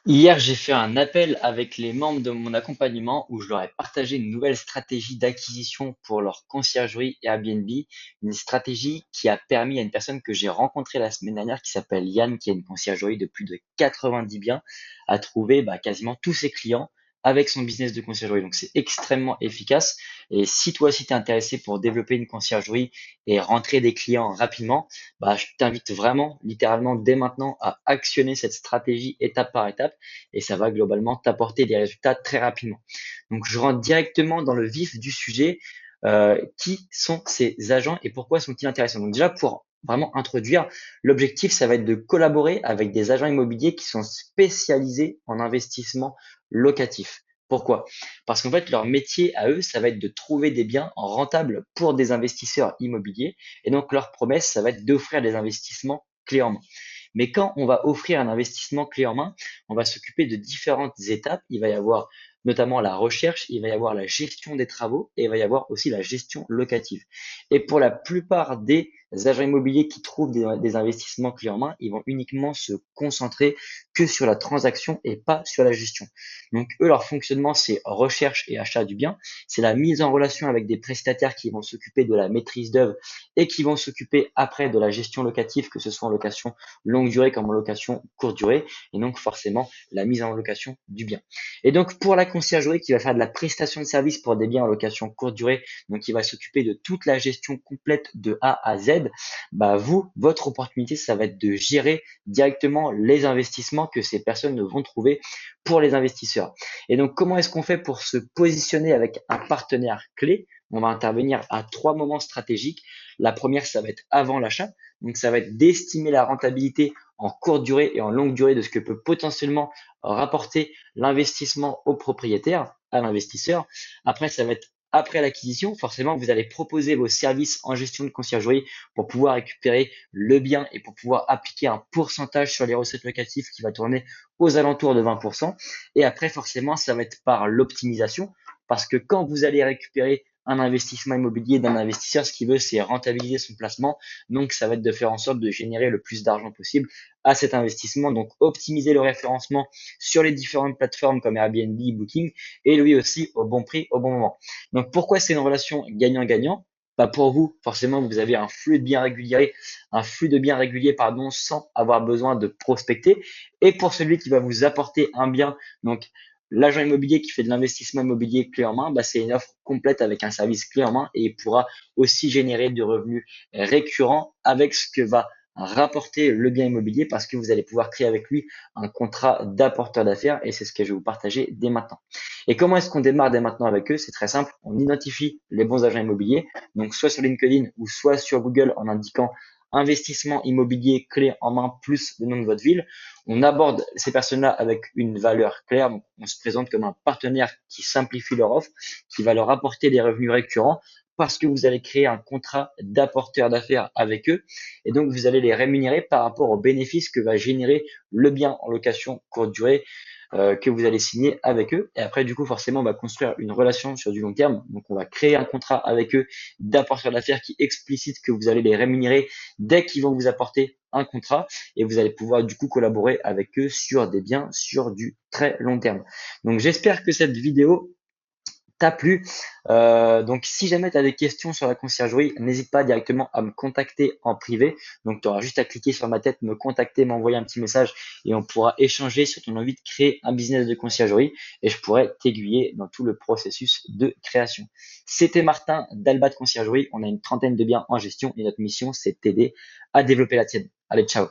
Hier, j'ai fait un appel avec les membres de mon accompagnement où je leur ai partagé une nouvelle stratégie d'acquisition pour leur conciergerie Airbnb, une stratégie qui a permis à une personne que j'ai rencontrée la semaine dernière qui s'appelle Yann, qui a une conciergerie de plus de 90 biens, à trouver quasiment tous ses clients avec son business de conciergerie. Donc c'est extrêmement efficace. Et si toi aussi t'es intéressé pour développer une conciergerie et rentrer des clients rapidement, je t'invite vraiment, littéralement, dès maintenant à actionner cette stratégie étape par étape et ça va globalement t'apporter des résultats très rapidement. Donc, je rentre directement dans le vif du sujet. Qui sont ces agents et pourquoi sont-ils intéressants? Donc déjà, pour vraiment introduire, l'objectif, ça va être de collaborer avec des agents immobiliers qui sont spécialisés en investissement locatif. Pourquoi? Parce qu'en fait, leur métier à eux, ça va être de trouver des biens rentables pour des investisseurs immobiliers. Et donc, leur promesse, ça va être d'offrir des investissements clés en main. Mais quand on va offrir un investissement clé en main, on va s'occuper de différentes étapes. Il va y avoir notamment la recherche, il va y avoir la gestion des travaux et il va y avoir aussi la gestion locative. Et pour la plupart des agents immobiliers qui trouvent des investissements clés en main, ils vont uniquement se concentrer que sur la transaction et pas sur la gestion. Donc eux, leur fonctionnement, c'est recherche et achat du bien. C'est la mise en relation avec des prestataires qui vont s'occuper de la maîtrise d'œuvre et qui vont s'occuper après de la gestion locative, que ce soit en location longue durée comme en location courte durée, et donc forcément la mise en location du bien. Et donc pour la conciergerie qui va faire de la prestation de service pour des biens en location courte durée, donc qui va s'occuper de toute la gestion complète de A à Z, vous, votre opportunité, ça va être de gérer directement les investissements que ces personnes vont trouver pour les investisseurs. Et donc comment est-ce qu'on fait pour se positionner avec un partenaire clé? On va intervenir à trois moments stratégiques. La première, ça va être avant l'achat. Donc, ça va être d'estimer la rentabilité en courte durée et en longue durée de ce que peut potentiellement rapporter l'investissement au propriétaire, à l'investisseur. Après, ça va être après l'acquisition. Forcément, vous allez proposer vos services en gestion de conciergerie pour pouvoir récupérer le bien et pour pouvoir appliquer un pourcentage sur les recettes locatives qui va tourner aux alentours de 20%. Et après, forcément, ça va être par l'optimisation parce que quand vous allez récupérer un investissement immobilier d'un investisseur, ce qu'il veut, c'est rentabiliser son placement. Donc, ça va être de faire en sorte de générer le plus d'argent possible à cet investissement. Donc, optimiser le référencement sur les différentes plateformes comme Airbnb, Booking, et lui aussi au bon prix, au bon moment. Donc, pourquoi c'est une relation gagnant-gagnant? Pour vous, forcément, vous avez un flux de biens régulier, pardon, sans avoir besoin de prospecter. Et pour celui qui va vous apporter un bien, donc l'agent immobilier qui fait de l'investissement immobilier clé en main, c'est une offre complète avec un service clé en main et il pourra aussi générer de revenus récurrents avec ce que va rapporter le bien immobilier parce que vous allez pouvoir créer avec lui un contrat d'apporteur d'affaires et c'est ce que je vais vous partager dès maintenant. Et comment est-ce qu'on démarre dès maintenant avec eux? C'est très simple, on identifie les bons agents immobiliers, donc soit sur LinkedIn ou soit sur Google en indiquant investissement immobilier clé en main plus le nom de votre ville. On aborde ces personnes-là avec une valeur claire. Donc, on se présente comme un partenaire qui simplifie leur offre, qui va leur apporter des revenus récurrents parce que vous allez créer un contrat d'apporteur d'affaires avec eux et donc vous allez les rémunérer par rapport aux bénéfices que va générer le bien en location courte durée que vous allez signer avec eux. Et après, du coup, forcément, on va construire une relation sur du long terme. Donc, on va créer un contrat avec eux d'apporteur d'affaires qui explicite que vous allez les rémunérer dès qu'ils vont vous apporter un contrat et vous allez pouvoir du coup collaborer avec eux sur des biens sur du très long terme. Donc, j'espère que cette vidéo t'a plu. Donc, si jamais tu as des questions sur la conciergerie, n'hésite pas directement à me contacter en privé. Donc, tu auras juste à cliquer sur ma tête, me contacter, m'envoyer un petit message et on pourra échanger sur ton envie de créer un business de conciergerie et je pourrai t'aiguiller dans tout le processus de création. C'était Martin d'Albat Conciergerie. On a une trentaine de biens en gestion et notre mission, c'est de t'aider à développer la tienne. Allez, ciao!